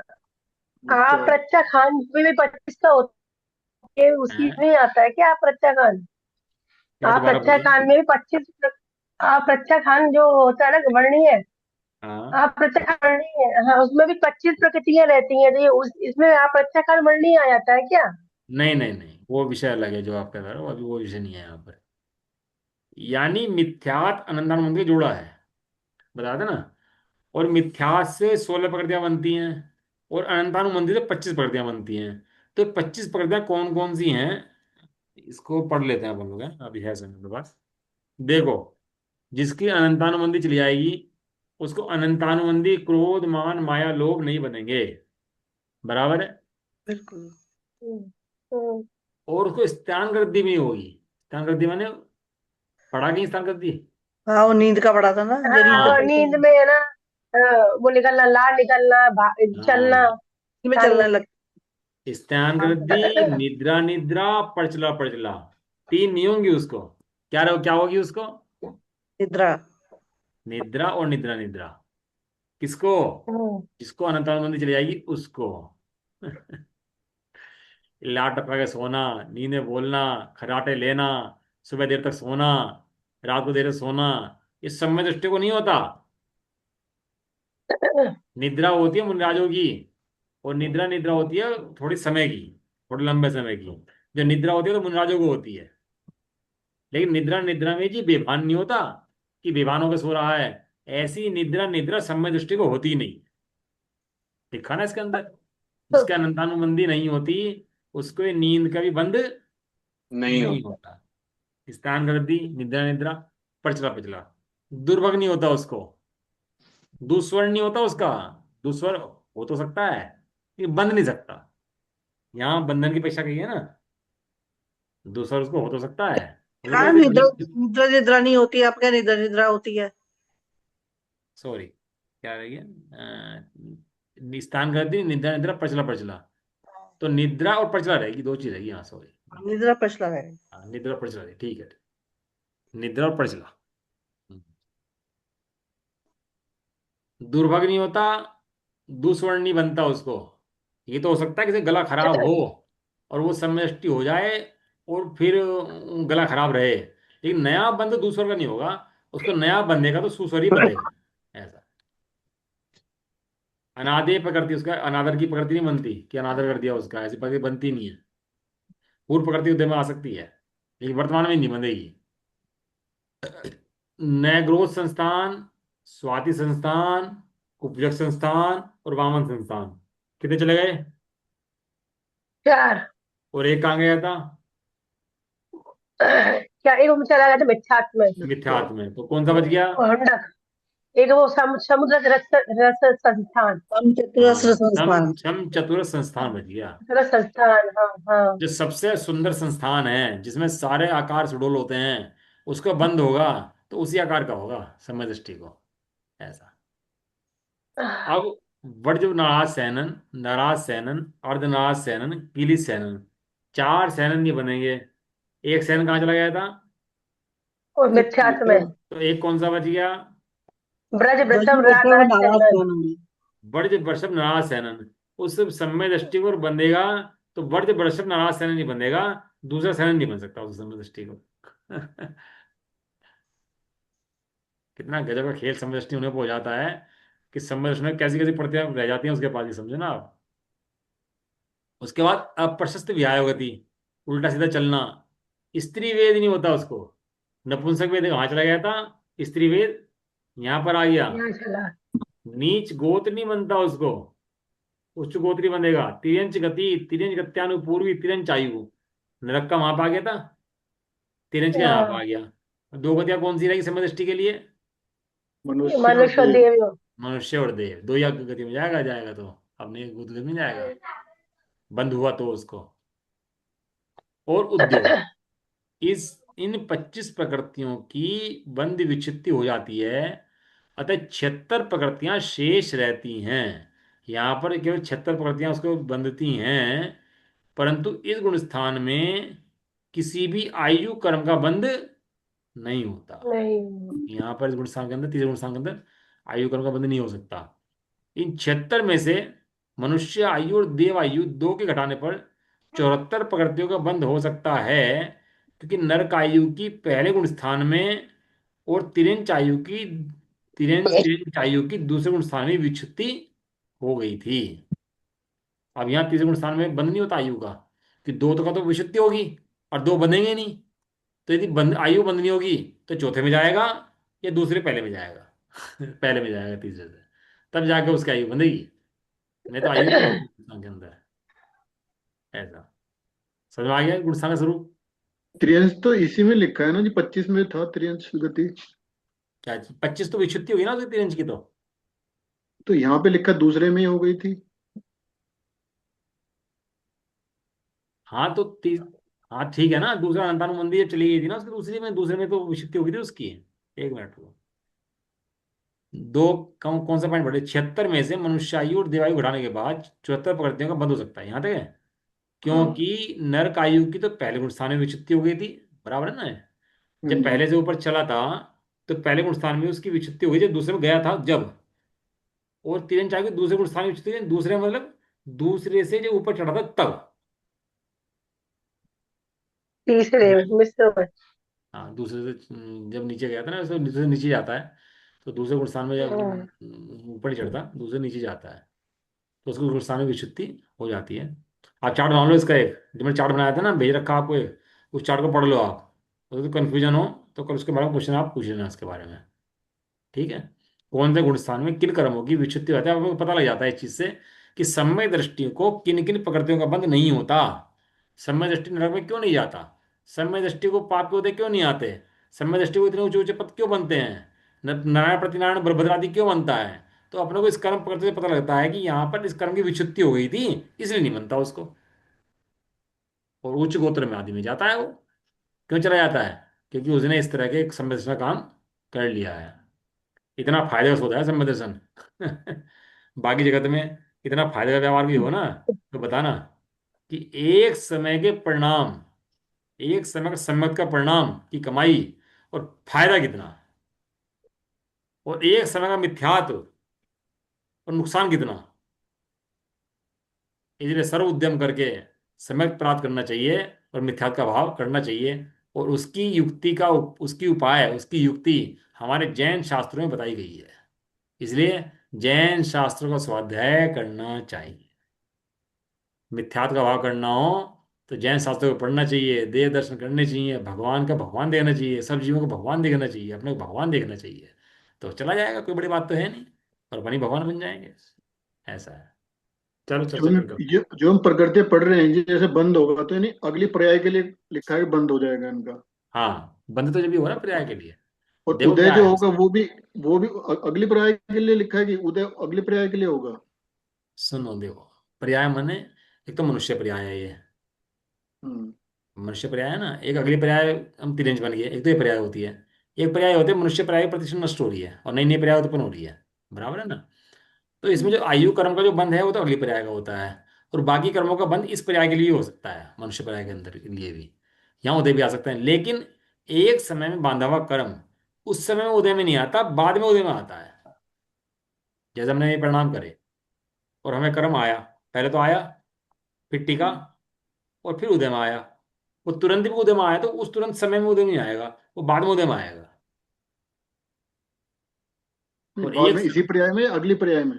आप रच्चा खान में भी 25 का होता है, उसी हैं? में आता है क्या आप रच्चा खान? क्या आप दोबारा रच्चा बोलिए। खान में भी 25। आप रच्चा खान जो होता है ना, वर्णीय है। हाँ। आप रच्चा खान वर्णीय है, हाँ, उसमें भी 25 प्रकृतियां रहती हैं, तो ये इसमें आप रच्चा खान वर्णीय आ जाता है क्या? नहीं नहीं नहीं, वो विषय अलग है जो आप कह रहे हो, अभी वो विषय नहीं है यहाँ पर। यानी मिथ्यात अनंतानुबंधी जोड़ा है, बता देना। और मिथ्यात से 16 प्रकृतियां बनती हैं, और अनंतानुबंधी से 25 प्रकृतियां बनती हैं। तो 25 प्रकृतियां कौन कौन सी हैं, इसको पढ़ लेते हैं अपन लोग, हैं अभी है समय मेरे पास। देखो, जिसकी अनंतानुबंधी चली जाएगी, उसको अनंतानुबंधी क्रोध मान माया लोभ नहीं बनेंगे। बराबर है। बिल्कुल। हम्म, हम्म। और उसको स्थान वृद्धि भी नहीं होगी। स्थान वृद्धि माने, पढ़ा कहीं स्थान वृद्धि? हाँ, वो नींद का पड़ा था ना, जो नींद हाँ में नींद में है ना। वो निकलना, लार निकलना, चलना। हाँ। में चलने लग। स्थान वृद्धि, निद्रा निद्रा, परचला परचला, तीन नहीं होंगी उसको। क्या होगी उसको? निद्रा। निद्रा और निद्रा निद्रा। किसको? हम्म। जिसको अनंतानुबंधी चली जाएगी उसको। लाट टपका के सोना, नींदें बोलना, खराटे लेना, सुबह देर तक सोना, रात को देर तक सोना, इस समय दृष्टि को नहीं होता। निद्रा होती है मुनराजों की, और निद्रा निद्रा होती है थोड़ी समय की, थोड़े लंबे समय की। जो निद्रा होती है तो मुनराजों को होती है। लेकिन निद्रा निद्रा में जी बेभान नहीं होता कि बेभान होकर सो रहा है। ऐसी निद्रा निद्रा समय दृष्टि को होती ही नहीं। लिखा ना इसके अंदर, जिसके अनंतानुबंधी नहीं होती, उसको ये नींद का भी बंद नहीं नहीं होता। होता। स्थान वृद्धि, निद्रा निद्रा, परचला पिछला, दुर्भग नहीं होता उसको, दुस्वर नहीं होता उसका। दुस्वर हो तो सकता है, लेकिन बंध नहीं सकता। यहाँ बंधन की पेक्षा कही है ना, दूसरा उसको हो तो सकता है, मतलब हाँ, कोई निद्रा निद्रा निद्रा नहीं होती, आप क्या निद्रा निद्रा होती है? सॉरी, क्या रही है, स्थान वृद्धि, निद्रा निद्रा, परचला परचला। तो निद्रा और परचला रहेगी, दो चीज रहेगी, हाँ सॉरी। निद्रा पछला है। हाँ, निद्रा और परचला रहेगी, ठीक है। निद्रा और परचला। दुर्भग नहीं होता, दुस्वर्ण नहीं बनता उसको। ये तो हो सकता है किसी गला खराब हो, और वो समष्टि हो जाए, और फिर गला खराब रहे, लेकिन नया बंद दूसर का नहीं होगा। उसको नया बंधेगा तो सुस्वर ही पड़ेगा। ऐसा। अनादे प्रकृति, उसका अनादर की प्रकृति नहीं बनती कि अनादर कर दिया उसका, ऐसी प्रकृति बनती नहीं है। पूर्व प्रकृति उदय में आ सकती है, लेकिन वर्तमान में नहीं बंधेगी। नए ग्रोथ संस्थान, स्वाति संस्थान, उपजक संस्थान और वामन संस्थान, कितने चले गए? 4। और एक कहाँ गया था? क्या एक वो चला गया था मिथ्यात्व में। मिथ्यात्व में, तो कौन सा बच गया? और हंडक। एक वो समुद्र रस रस संस्थान। हम हाँ, चतुरस्र छम संस्थान। छम चतुर संस्थान बच गया। रस संस्थान, हाँ हाँ। जो सबसे सुंदर संस्थान है, जिसमें सारे आकार सुडोल होते हैं, उसको बंद होगा तो उसी आकार का होगा समय दृष्टि को। ऐसा। अब वर्ज्य नाराज सैनन, नाराज सैनन, अर्धनाराज सैनन, कीली सैनन, चार सैनन नहीं बनेंगे। एक सैनन कहाँ चला गया था? और मिथ्यात्व में तो एक कौन सा बच गया? ब्रज वृषभ ब्रजभूषण नाराज नाराज चंदन। कानूनी। वर्ज्य वृषभ नाराज सैनन। उस समय दृष्टि को बंधेगा, तो वर्ज्य वृषभ नाराज सैनन नहीं बंधेगा, दूसरा सैनन नहीं बन सकता उस समय दृष्टि को। कितना गजब का खेल समय दृष्टि होने पर हो जाता है कि समय दृष्टि में कैसी कैसी प्रतियां रह जाती हैं उसके पास ही, समझे ना आप। उसके बाद अप्रशस्त व्यायोगति, उल्टा सीधा चलना। स्त्री वेद नहीं होता उसको। नपुंसक वेद वहां चला गया था, स्त्री वेद यहां पर आ गया। यहाँ चला। नीच गोत्र नहीं बनता उसको, उच्च गोत्री बनेगा। तिरंच गति, तिरंच गत्यानुपूर्वी, तिरंच आयु। नरक का वहां पर आ गया था, तिरंज का यहाँ पर आ हाँ, गया। दो गतियां कौन सी रहेगी समय दृष्टि के लिए? ये मनुष्य और मनुष्य और देव। देव। मनुष्य और देव, दो या गति में जाएगा, जाएगा तो अपने एक गति में जाएगा, बंद हुआ तो उसको। और उद्योग, इस इन 25 प्रकृतियों की बंद विच्छित्ति हो जाती है, अतः 76 प्रकृतियां शेष रहती हैं। यहाँ पर केवल 76 प्रकृतियां उसको बंधती हैं, परंतु इस गुण स्थान में किसी भी आयु कर्म का बंध नहीं होता। नहीं। यहाँ पर इस गुण स्थान के अंदर, तीसरे गुण स्थान के अंदर आयु कर्म का बंध नहीं हो सकता। इन 76 में से मनुष्य आयु और देव आयु दो के घटाने पर 74 प्रकृतियों का बंध हो सकता है, क्योंकि नरक आयु की पहले गुण स्थान में और तिरंज आयु की दूसरे गुण स्थान में विच्युति हो गई थी। अब यहाँ तीसरे गुण स्थान में बंध नहीं होता आयु का, कि दो तो का तो विच्युति होगी और दो बंधेंगे नहीं। तो यदि आयु बंद नहीं होगी तो चौथे में जाएगा या दूसरे पहले में जाएगा। पहले में जाएगा तीसरे से, तब जाके उसकी आयु बंधेगी, नहीं तो आयु नहीं बंधती गुणस्थान के अंदर। ऐसा समझ में आ गया गुणस्थान का स्वरूप? त्रियंश तो इसी में लिखा है ना जी, 25 में था त्रियंश गति। क्या चीज 25 तो विच्छुत्ति होगी ना उसकी तिरंज की तो। तो यहाँ पे लिखा दूसरे में ही हो गई थी। हाँ तो हाँ ठीक है ना, दूसरा अंतानुबंधी जब चली गई थी ना उसकी दूसरी में, दूसरे में तो विच्छुत्ति होगी थी उसकी। एक मिनट को, दो कौन सा पॉइंट बढ़े? 76 में से मनुष्य आयु और देवायु घटाने के बाद 74 प्रकृतियों का बंद हो सकता है, यहाँ तक है। हाँ। क्योंकि नरक आयु की तो पहले गुण स्थान में विच्छुत्ति हो गई थी, बराबर है ना। जब जी। पहले से ऊपर चला था तो पहले गुण स्थान में उसकी विच्छुत्ति हो गई, जब दूसरे में गया था जब। और तिरंज आयु के दूसरे गुण स्थान में विच्छुत्ति हुई, दूसरे मतलब दूसरे से जो ऊपर चढ़ा था तब। तीसरे मिश्र में। हाँ दूसरे से जब नीचे गया था ना, तो दूसरे से नीचे जाता है। तो दूसरे गुण स्थान में जब हम्म, ऊपर ही चढ़ता, दूसरे नीचे जाता है, तो उसको गुण स्थान में विच्छुत्ति हो जाती है। आप चार्ट बना लो इसका, एक जो मैंने चार्ट बनाया था ना, भेज रखा आपको एक, उस चार्ट को पढ़ लो आप। तो कन्फ्यूजन हो तो कल उसके बारे में क्वेश्चन आप पूछ लेना इसके बारे में, ठीक है। कौन से गुण स्थान में किन कर्मों की विच्छुत्ति होती है, आपको पता लग जाता है इस चीज से कि समय दृष्टि को किन किन प्रकृतियों का बंध नहीं होता। समय दृष्टि नरक में क्यों नहीं जाता? समय दृष्टि को पाप के होते क्यों नहीं आते? समय दृष्टि को इतने ऊंचे ऊंचे पद क्यों बनते हैं? नारायण प्रतिनारायण बलभद्र आदि क्यों बनता है? तो अपने को इस कर्म प्रकृति से पता लगता है कि यहाँ पर इस कर्म की विच्छुत्ति हो गई थी, इसलिए नहीं बनता उसको। और उच्च गोत्र में आदि में जाता है वो। क्यों चला जाता है? क्योंकि उसने इस तरह के एक संरचना काम कर लिया है। इतना फायदे का होता है सम्मति दर्शन। बाकी जगत में इतना फायदे का व्यवहार भी हो ना, तो बताना कि एक समय के परिणाम, एक समय का सम्मत का परिणाम की कमाई और फायदा कितना, और एक समय का मिथ्यात्व और नुकसान कितना। इसलिए सर्व उद्यम करके सम्यक प्राप्त करना चाहिए और मिथ्यात्व का भाव करना चाहिए। और उसकी युक्ति का उसकी उपाय, उसकी युक्ति हमारे जैन शास्त्रों में बताई गई है। इसलिए जैन शास्त्रों का स्वाध्याय करना चाहिए। मिथ्यात्व का भाव करना हो तो जैन शास्त्रों को पढ़ना चाहिए, देव दर्शन करने चाहिए, भगवान का भगवान देखना चाहिए, सब जीवों को भगवान देखना चाहिए, अपने को भगवान देखना चाहिए। तो चला जाएगा, कोई बड़ी बात तो है नहीं, और अपनी भगवान बन जाएंगे। ऐसा है। चलो जो चर्चा फिर करते हैं। जो हम प्रकृति पढ़ रहे हैं जी, जैसे बंद होगा तो यानी अगली पर्याय के लिए लिखा है कि बंद हो जाएगा इनका। हाँ बंद तो जब भी हो ना पर्याय के लिए। और देखो उदय क्या जो है, होगा वो भी अगली पर्याय के लिए लिखा है कि उदय अगली पर्याय के लिए होगा। सुनो देखो, पर्याय माने एक तो मनुष्य पर्याय है ये। हम्म। मनुष्य पर्याय है ना, एक अगली पर्याय हम तिरंज बन गए, एक तो ये पर्याय होती है। एक पर्याय होते हैं मनुष्य पर्याय की प्रतिशत नष्ट हो रही है और नई नई पर्याय उत्पन्न हो रही है, बराबर है ना। तो इसमें जो आयु कर्म का जो बंध है वो तो अगली पर्याय का होता है, और बाकी कर्मों का बंध इस पर्याय के लिए हो सकता है, मनुष्य पर्याय के अंदर के लिए भी। यहाँ उदय भी आ सकते हैं, लेकिन एक समय में बांधा हुआ कर्म उस समय में उदय में नहीं आता, बाद में उदय में आता है। जैसे हमने ये परिणाम करे और हमें कर्म आया, पहले तो आया, फिर टिका, और फिर उदय में आया। वो तुरंत भी उदय में आया तो उस तुरंत समय में उदय नहीं आएगा, वो बाद में उदय में आएगा। और बाद एक में इसी पर्याय में, अगली पर्याय में।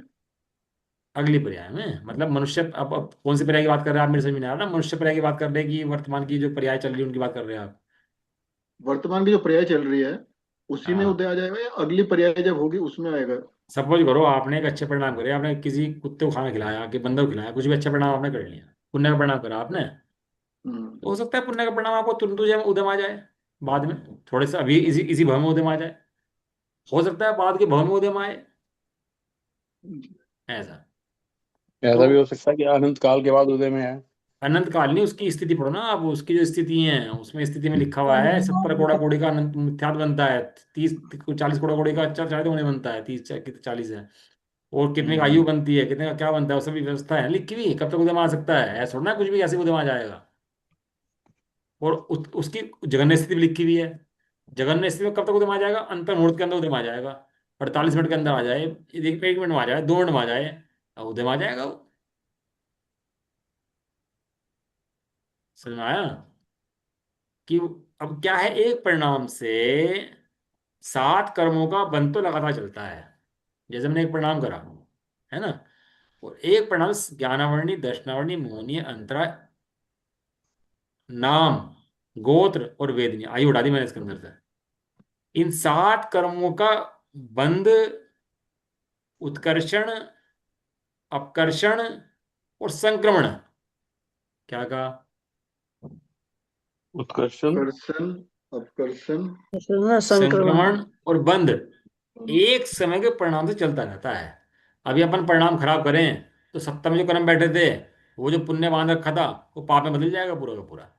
अगली पर्याय में, मतलब मनुष्य, अब कौन सी पर्याय की बात कर रहे हैं आप, मेरे समझ में नहीं आ रहा ना। मनुष्य पर्याय की बात कर रहे हैं कि वर्तमान की जो पर्याय चल रही है उनकी बात कर रहे हैं आप? वर्तमान की जो पर्याय चल रही है उसी में हाँ, उदय आ जाएगा, या अगली पर्याय जब होगी उसमें आएगा? सपोज करो आपने एक अच्छे परिणाम करे, आपने किसी कुत्ते को खाना खिलाया कि बंदर को खिलाया, कुछ भी अच्छा परिणाम आपने कर लिया, पुण्य का परिणाम करा आपने, हम्म। तो हो सकता है पुण्य का परिणाम आपको तुरंत उदम आ जाए, बाद में थोड़े से अभी इसी इसी भव में उदम आ जाए, हो सकता है बाद के भव में उदम आए, ऐसा। तो ऐसा भी हो सकता है कि अनंत काल के बाद उदय में है। अनंत काल नहीं, उसकी स्थिति पढ़ो ना आप, उसकी जो स्थिति है उसमें स्थिति में लिखा हुआ है 70 कोड़ा कोड़ी का अनंत मिथ्यात्व बनता है, 30 40 कोड़ा कोड़ी का चारित होने बनता है, 30 40 है, और कितने का आयु हम्म। बनती है, कितने का क्या बनता है, वो सभी व्यवस्था है लिखी हुई, कब तक उदम आ सकता है, ऐसा थोड़ा ना कुछ भी ऐसे उदम आ जाएगा। और उसकी जगन्य स्थिति भी लिखी हुई है, जगन्य स्थिति में कब तक उदम आ जाएगा, अंतर मुहूर्त के अंदर उदम आ जाएगा, 48 मिनट के अंदर आ जाए, 1 मिनट में आ जाए, 2 मिनट में आ जाए, अब उदम आ जाएगा वो। समझ में आया कि अब क्या है, एक परिणाम से 7 कर्मों का बंध तो लगातार चलता है, जैसे हमने एक परिणाम करा, है ना, और एक परिणाम ज्ञानावरणी, दर्शनावरणी, मोहनीय, अंतरा, नाम, गोत्र और वेदनी, आयु उड़ा दी मैंने इसके अंदर से, इन 7 कर्मों का बंध, उत्कर्षण, अपकर्षण और संक्रमण, क्या कहा, उत्कर्षण। कर्षण, अपकर्षण। संक्रमण। संक्रमण और बंध एक समय के परिणाम से चलता रहता है। अभी अपन परिणाम खराब करें तो सप्तम में जो कर्म बैठे थे, वो जो पुण्य बांध रखा था, वो पाप में बदल जाएगा पूरा का पूरा।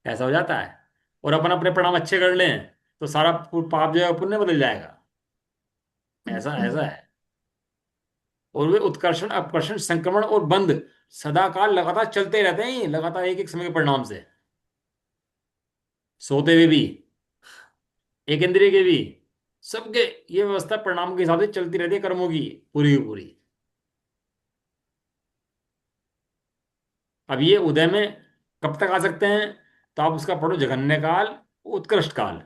ऐसा हो जाता है। और अपन अपने परिणाम अच्छे कर लें तो सारा पाप जो है वो पुण्य बदल जाएगा, ऐसा ऐसा है। और वे उत्कर्षण, अपकर्षण, संक्रमण और बंध सदा काल लगातार चलते रहते हैं, लगातार एक एक समय के परिणाम से, सोते हुए भी, एक इंद्रिय के भी, सबके, ये व्यवस्था परिणाम के हिसाब से चलती रहती है कर्मों की, पूरी की पूरी। अब ये उदय में कब तक आ सकते हैं, तो आप उसका पढ़ो जघन्य काल, उत्कृष्ट काल,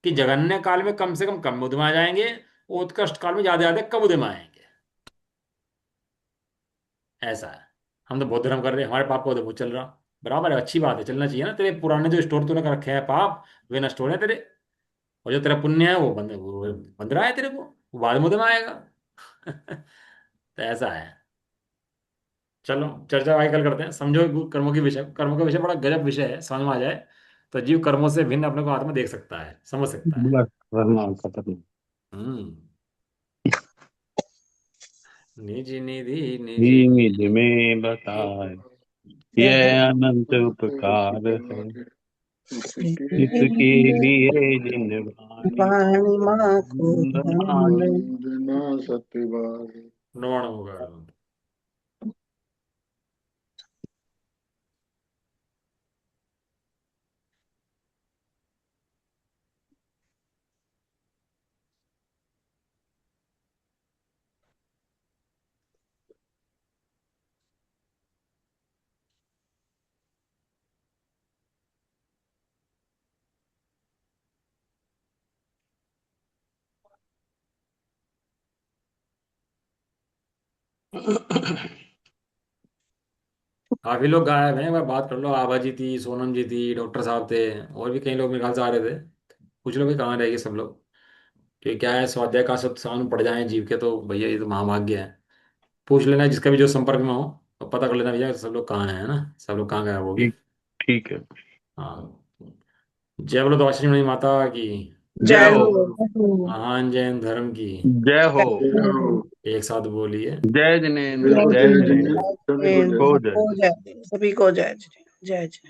कि जघन्य काल में कम से कम कम उदय में आ जाएंगे, और उत्कृष्ट काल में ज्यादा ज्यादा कब उदय में आएंगे, ऐसा है। हम तो बौद्ध धर्म कर रहे हैं, हमारे पाप का उदय बहुत चल रहा, बराबर है, अच्छी बात है, चलना चाहिए ना, तेरे पुराने जो स्टोर तूने कर रखे हैं पाप, वे नष्ट हो रहे हैं तेरे, और जो तेरा पुण्य है वो बंध रहा है तेरे को, वो बाद में उदय में आएगा। तो ऐसा है। चलो चर्चा भाई कल करते हैं, समझो कर्मों की विषय, कर्मों का विषय बड़ा गजब विषय है, समझ में आ जाए तो जीव कर्मों से भिन्न अपने को आत्मा देख सकता है, समझ सकता है। बस वरना खत्म। हम्म। निज निधि निज ही निज निधि। में बताए, यह अनंत उपकार है, इसके लिए जिन वाणी वाणी माँ को वंदना। वंदना सत्यवान। नमन होगा। काफी लोग गायब हैं, एक बार बात कर लो, आभा जी थी, सोनम जी थी, डॉक्टर साहब थे, और भी कई लोग मेरे ख्याल से आ रहे थे, पूछ लो कि कहाँ रह गए सब लोग। कि क्या है, स्वाध्याय का सब सामान पड़ जाए जीव के तो भैया ये तो महाभाग्य है। पूछ लेना जिसका भी जो संपर्क में हो, तो पता कर लेना भैया सब लोग कहाँ हैं, है ना, सब लोग कहाँ गायब हो गए। ठीक, ठीक है। हाँ। जय बोलो दक्षिणी माता की, जय जय हो। हो। महान जैन धर्म की, जय हो। एक साथ बोलिए। जय जिनेन्द्र, जय जय जय जिनेन्द्र। जिनेन्द्र, सभी को जय। हो जय। हो जाए, सभी को जय जय जय जय।